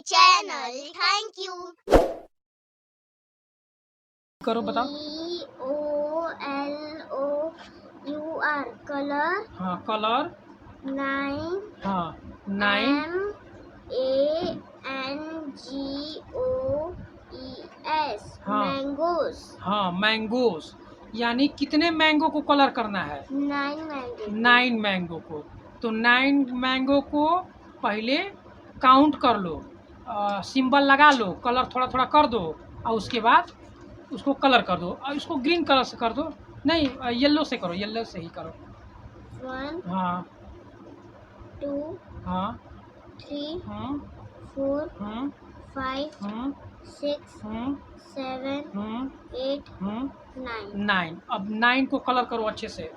channel. Thank you. करो बताओ। COLOUR color. हाँ कलर। 9 हाँ 9 MANGOES हाँ mangoes. हाँ मैंगोस, यानी कितने मैंगो को कलर करना है? 9 मैंगो को। तो 9 मैंगो को पहले काउंट कर लो, सिंबल लगा लो, कलर थोड़ा थोड़ा कर दो और उसके बाद उसको कलर कर दो। और इसको ग्रीन कलर से कर दो, नहीं येलो से करो, येलो से ही करो। 1 हाँ 2 हाँ 3 हाँ 4 हाँ 5 हाँ 6 हाँ 7 हाँ 8 हाँ 9. 9। अब 9 को कलर करो अच्छे से।